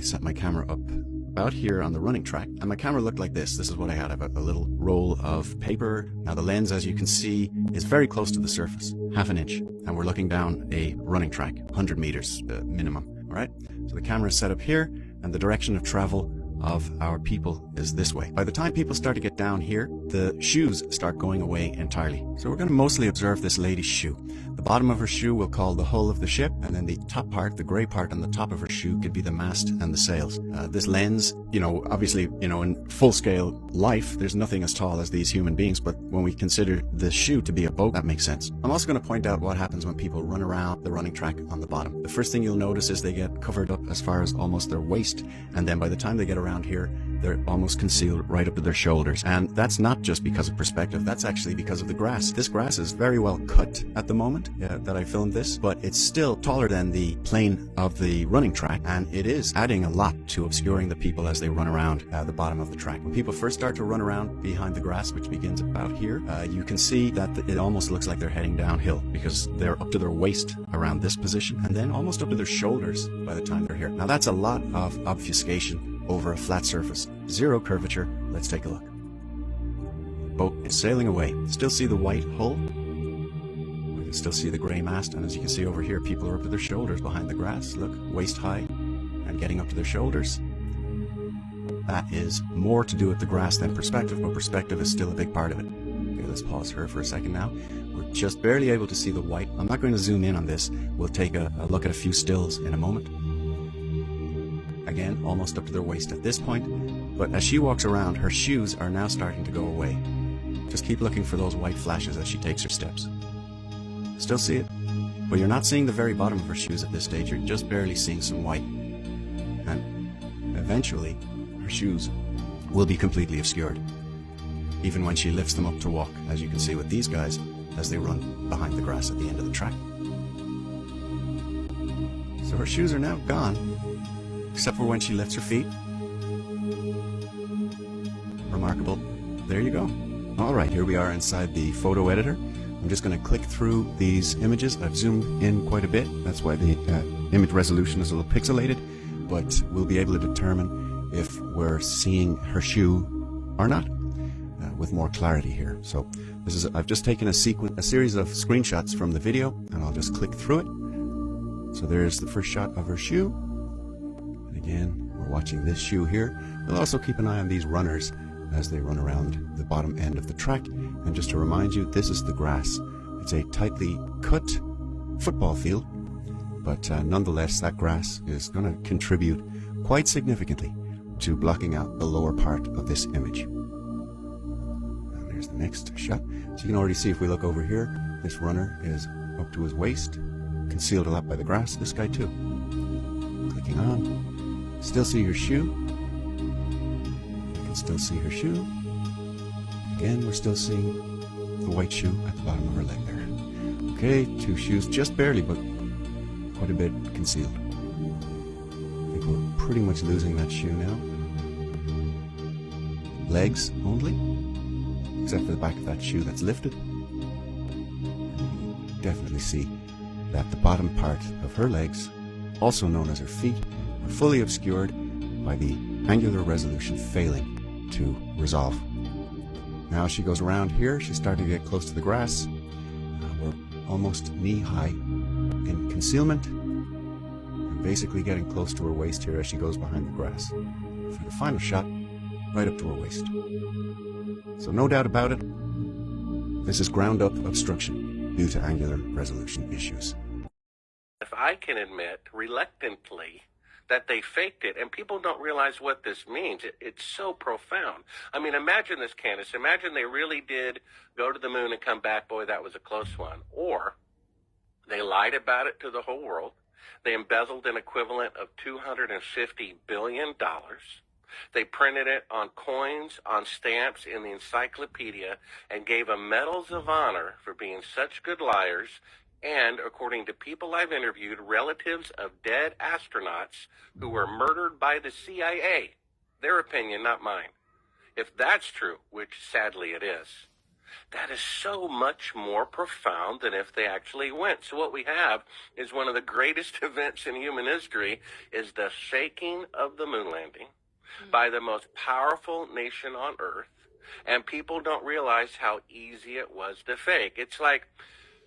I set my camera up about here on the running track, and my camera looked like this. This is what I had. I have a little roll of paper. Now the lens, as you can see, is very close to the surface, half an inch, and we're looking down a running track, 100 meters minimum. All right, so the camera is set up here, and the direction of travel of our people is this way. By the time people start to get down here, the shoes start going away entirely. So we're going to mostly observe this lady's shoe. The bottom of her shoe we'll call the hull of the ship, and then the top part, the gray part on the top of her shoe, could be the mast and the sails. This lens, obviously, in full-scale life, there's nothing as tall as these human beings, but when we consider the shoe to be a boat, that makes sense. I'm also going to point out what happens when people run around the running track on the bottom. The first thing you'll notice is they get covered up as far as almost their waist, and then by the time they get around here, they're almost concealed right up to their shoulders. And that's not just because of perspective, that's actually because of the grass. This grass is very well cut at the moment that I filmed this, but it's still taller than the plane of the running track, and it is adding a lot to obscuring the people as they run around the bottom of the track. When people first start to run around behind the grass, which begins about here, you can see that it almost looks like they're heading downhill, because they're up to their waist around this position, and then almost up to their shoulders by the time they're here. Now that's a lot of obfuscation over a flat surface. Zero curvature. Let's take a look. Boat is sailing away. Still see the white hull. We can still see the gray mast, and as you can see over here, people are up to their shoulders behind the grass. Look, waist high and getting up to their shoulders. That is more to do with the grass than perspective, but perspective is still a big part of it. Okay, let's pause her for a second now. We're just barely able to see the white. I'm not going to zoom in on this. We'll take a look at a few stills in a moment. Again, almost up to their waist at this point, but as she walks around, her shoes are now starting to go away. Just keep looking for those white flashes as she takes her steps. Still see it? But you're not seeing the very bottom of her shoes at this stage, you're just barely seeing some white. And eventually, her shoes will be completely obscured, even when she lifts them up to walk, as you can see with these guys as they run behind the grass at the end of the track. So her shoes are now gone, except for when she lifts her feet. Remarkable. There you go. All right, here we are inside the photo editor. I'm just going to click through these images. I've zoomed in quite a bit. That's why the image resolution is a little pixelated, but we'll be able to determine if we're seeing her shoe or not with more clarity here. So I've just taken a series of screenshots from the video, and I'll just click through it. So there's the first shot of her shoe. Again, we're watching this shoe here. We'll also keep an eye on these runners as they run around the bottom end of the track. And just to remind you, this is the grass. It's a tightly cut football field, but nonetheless, that grass is going to contribute quite significantly to blocking out the lower part of this image. And there's the next shot. So you can already see, if we look over here, this runner is up to his waist, concealed a lot by the grass. This guy too. Clicking on. Still see her shoe. You can still see her shoe. Again, we're still seeing the white shoe at the bottom of her leg there. Okay, two shoes, just barely, but quite a bit concealed. I think we're pretty much losing that shoe now. Legs only, except for the back of that shoe that's lifted. You definitely see that the bottom part of her legs, also known as her feet, are fully obscured by the angular resolution failing to resolve. Now as she goes around here, she's starting to get close to the grass. We're almost knee-high in concealment, and basically getting close to her waist here as she goes behind the grass. For the final shot, right up to her waist. So no doubt about it, this is ground-up obstruction due to angular resolution issues. If I can admit, reluctantly, that they faked it, and people don't realize what this means. It's so profound. I mean, imagine this, Candace. Imagine they really did go to the moon and come back. Boy, that was a close one. Or they lied about it to the whole world. They embezzled an equivalent of $250 billion. They printed it on coins, on stamps, in the encyclopedia, and gave them medals of honor for being such good liars. And, according to people I've interviewed, relatives of dead astronauts who were murdered by the CIA. Their opinion, not mine. If that's true, which sadly it is, That is so much more profound than if they actually went. So what we have is one of the greatest events in human history is the faking of the moon landing by the most powerful nation on earth. And people don't realize how easy it was to fake. It's like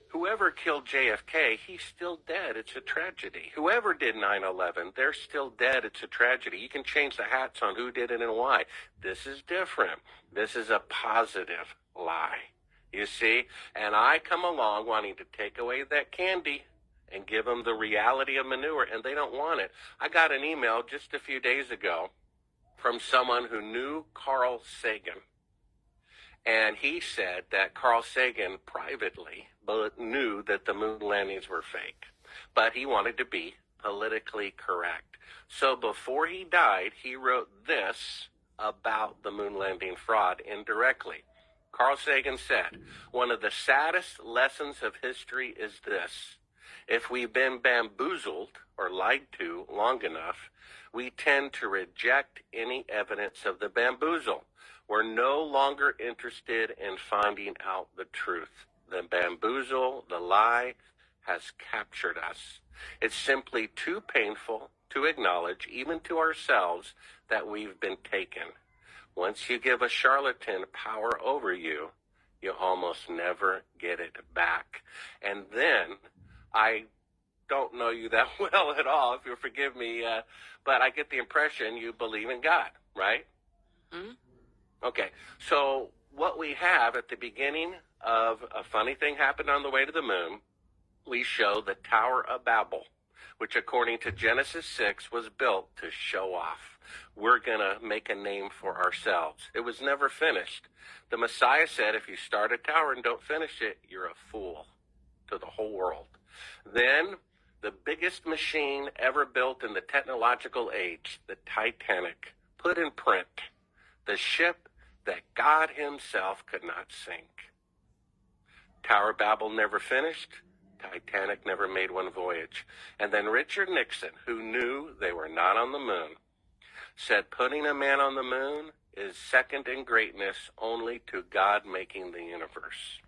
whoever killed JFK, he's still dead. It's a tragedy. Whoever did 9/11, they're still dead. It's a tragedy. You can change the hats on who did it and why. This is different. This is a positive lie. You see? And I come along wanting to take away that candy and give them the reality of manure, and they don't want it. I got an email just a few days ago from someone who knew Carl Sagan. And he said that Carl Sagan privately knew that the moon landings were fake, but he wanted to be politically correct. So before he died, he wrote this about the moon landing fraud indirectly. Carl Sagan said, "One of the saddest lessons of history is this. If we've been bamboozled or lied to long enough, we tend to reject any evidence of the bamboozle. We're no longer interested in finding out the truth. The bamboozle, the lie, has captured us. It's simply too painful to acknowledge, even to ourselves, that we've been taken. Once you give a charlatan power over you, you almost never get it back." And then, I don't know you that well at all, if you'll forgive me, but I get the impression you believe in God, right? Mm-hmm. Okay, so what we have at the beginning of A Funny Thing Happened on the Way to the Moon, we show the Tower of Babel, which according to Genesis 6 was built to show off. We're going to make a name for ourselves. It was never finished. The Messiah said, if you start a tower and don't finish it, you're a fool to the whole world. Then the biggest machine ever built in the technological age, the Titanic, put in print the ship that God himself could not sink. Tower of Babel never finished. Titanic never made one voyage. And then Richard Nixon, who knew they were not on the moon, said putting a man on the moon is second in greatness only to God making the universe.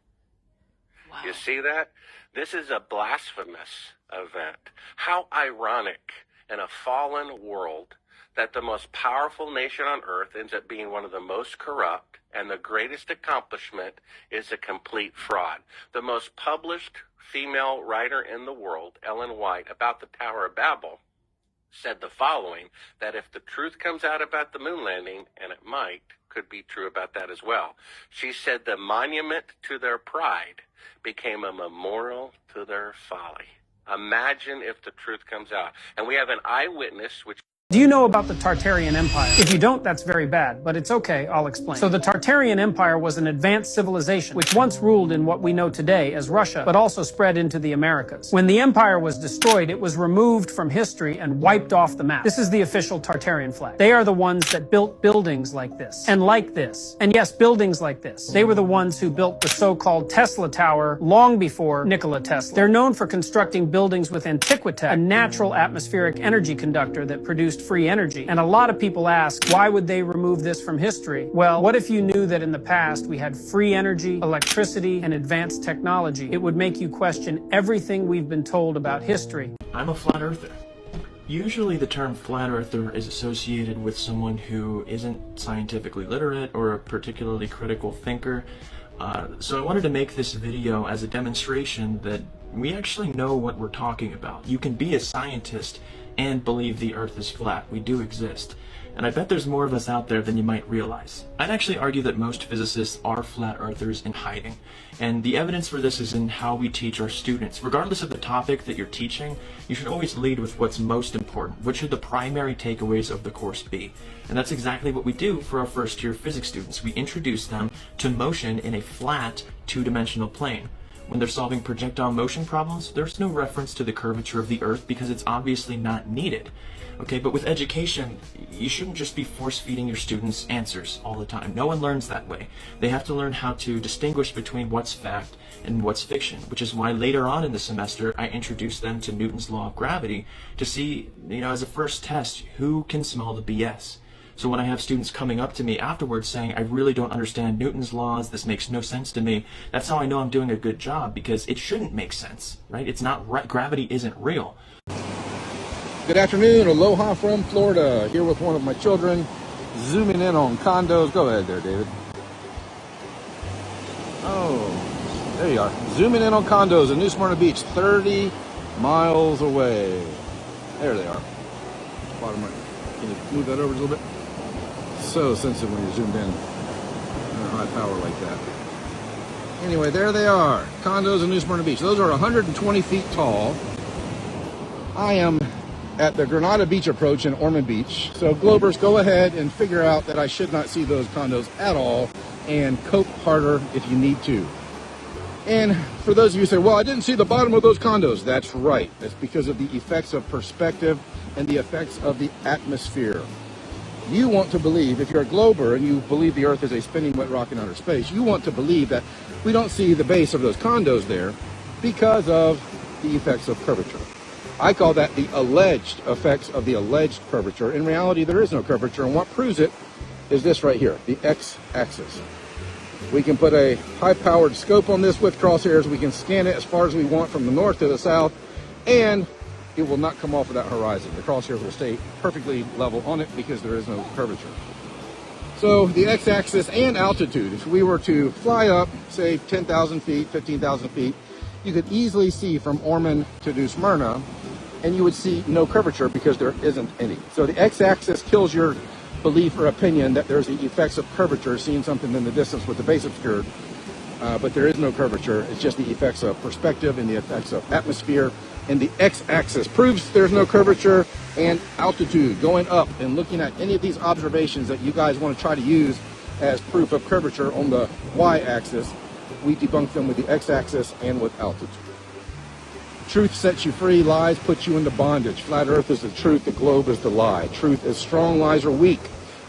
Wow. You see that? This is a blasphemous event. How ironic in a fallen world that the most powerful nation on earth ends up being one of the most corrupt, and the greatest accomplishment is a complete fraud. The most published female writer in the world, Ellen White, about the Tower of Babel, said the following, that if the truth comes out about the moon landing, and it might, could be true about that as well. She said the monument to their pride became a memorial to their folly. Imagine if the truth comes out. And we have an eyewitness, which... Do you know about the Tartarian Empire? If you don't, that's very bad, but it's okay, I'll explain. So the Tartarian Empire was an advanced civilization, which once ruled in what we know today as Russia, but also spread into the Americas. When the empire was destroyed, it was removed from history and wiped off the map. This is the official Tartarian flag. They are the ones that built buildings like this, and like this, and yes, buildings like this. They were the ones who built the so-called Tesla Tower long before Nikola Tesla. They're known for constructing buildings with antiquitech, a natural atmospheric energy conductor that produced free energy. And a lot of people ask, why would they remove this from history? Well, what if you knew that in the past we had free energy, electricity, and advanced technology? It would make you question everything we've been told about history. I'm a flat earther. Usually the term flat earther is associated with someone who isn't scientifically literate or a particularly critical thinker. So I wanted to make this video as a demonstration that we actually know what we're talking about. You can be a scientist and believe the Earth is flat. We do exist. And I bet there's more of us out there than you might realize. I'd actually argue that most physicists are flat earthers in hiding. And the evidence for this is in how we teach our students. Regardless of the topic that you're teaching, you should always lead with what's most important. What should the primary takeaways of the course be? And that's exactly what we do for our first-year physics students. We introduce them to motion in a flat, two-dimensional plane. When they're solving projectile motion problems, there's no reference to the curvature of the Earth because it's obviously not needed. Okay, but with education, you shouldn't just be force-feeding your students answers all the time. No one learns that way. They have to learn how to distinguish between what's fact and what's fiction, which is why later on in the semester I introduced them to Newton's law of gravity to see, as a first test, who can smell the BS. So when I have students coming up to me afterwards saying, I really don't understand Newton's laws, this makes no sense to me, that's how I know I'm doing a good job, because it shouldn't make sense, right? It's not right. Gravity isn't real. Good afternoon, aloha from Florida, here with one of my children, zooming in on condos. Go ahead there, David. Oh, there you are. Zooming in on condos in New Smyrna Beach, 30 miles away. There they are. Bottom right. Can you move that over a little bit? So sensitive when you're zoomed in on high power like that. Anyway, there they are. Condos in New Smyrna Beach. Those are 120 feet tall. I am at the Granada Beach approach in Ormond Beach. So Globers, go ahead and figure out that I should not see those condos at all and cope harder if you need to. And for those of you who say, well, I didn't see the bottom of those condos. That's right. That's because of the effects of perspective and the effects of the atmosphere. You want to believe, if you're a Glober and you believe the Earth is a spinning wet rock in outer space, you want to believe that we don't see the base of those condos there because of the effects of curvature. I call that the alleged effects of the alleged curvature. In reality, there is no curvature, and what proves it is this right here, the x-axis. We can put a high-powered scope on this with crosshairs. We can scan it as far as we want from the north to the south, and it will not come off of that horizon. The crosshairs will stay perfectly level on it because there is no curvature. So the x-axis and altitude, if we were to fly up, say 10,000 feet, 15,000 feet, you could easily see from Ormond to New Smyrna, and you would see no curvature because there isn't any. So the x-axis kills your belief or opinion that there's the effects of curvature, seeing something in the distance with the base obscured, but there is no curvature. It's just the effects of perspective and the effects of atmosphere. And the x-axis proves there's no curvature, and altitude, going up and looking at any of these observations that you guys want to try to use as proof of curvature on the y-axis, we debunk them with the x-axis and with altitude. Truth sets you free, lies put you into bondage. Flat Earth is the truth, the globe is the lie. Truth is strong, lies are weak.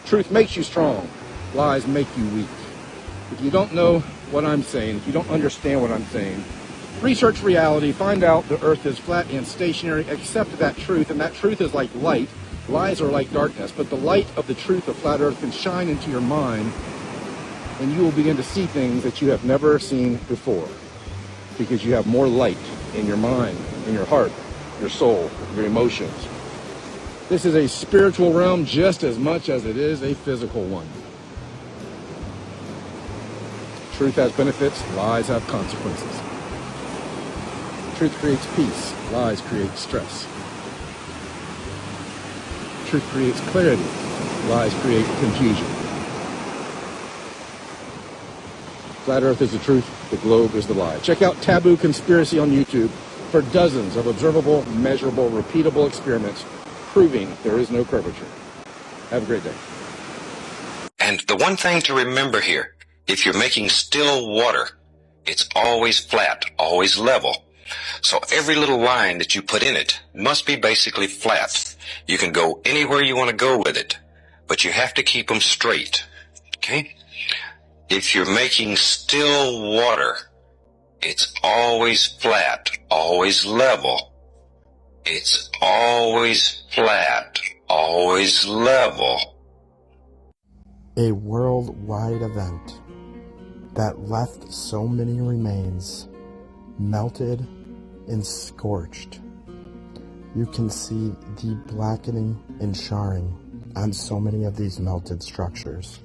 Truth makes you strong, lies make you weak. If you don't know what I'm saying, if you don't understand what I'm saying, research reality, find out the Earth is flat and stationary, accept that truth, and that truth is like light. Lies are like darkness, but the light of the truth of Flat Earth can shine into your mind, and you will begin to see things that you have never seen before, because you have more light in your mind, in your heart, your soul, your emotions. This is a spiritual realm just as much as it is a physical one. Truth has benefits, lies have consequences. Truth creates peace, lies create stress. Truth creates clarity, lies create confusion. Flat Earth is the truth, the globe is the lie. Check out Taboo Conspiracy on YouTube for dozens of observable, measurable, repeatable experiments proving there is no curvature. Have a great day. And the one thing to remember here, if you're making still water, it's always flat, always level. So every little line that you put in it must be basically flat. You can go anywhere you want to go with it, but you have to keep them straight. Okay? If you're making still water, it's always flat, always level. It's always flat, always level. A worldwide event that left so many remains melted and scorched. You can see the blackening and charring on so many of these melted structures.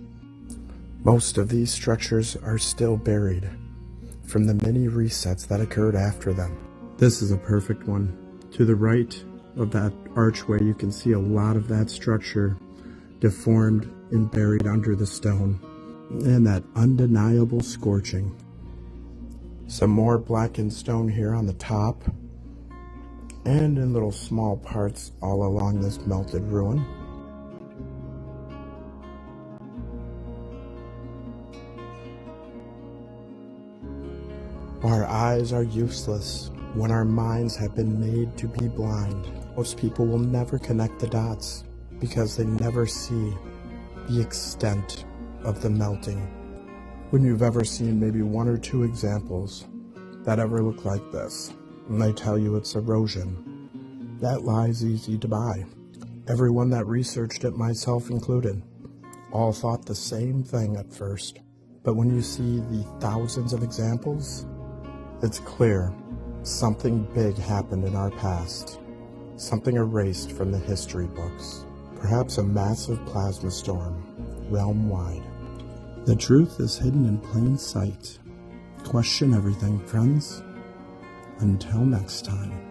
Most of these structures are still buried from the many resets that occurred after them. This is a perfect one. To the right of that archway, you can see a lot of that structure deformed and buried under the stone, and that undeniable scorching. Some more blackened stone here on the top, and in little small parts all along this melted ruin. Our eyes are useless when our minds have been made to be blind. Most people will never connect the dots because they never see the extent of the melting. When you've ever seen maybe one or two examples that ever look like this, and they tell you it's erosion, that lie's easy to buy. Everyone that researched it, myself included, all thought the same thing at first. But when you see the thousands of examples, it's clear something big happened in our past. Something erased from the history books. Perhaps a massive plasma storm, realm-wide. The truth is hidden in plain sight. Question everything, friends. Until next time.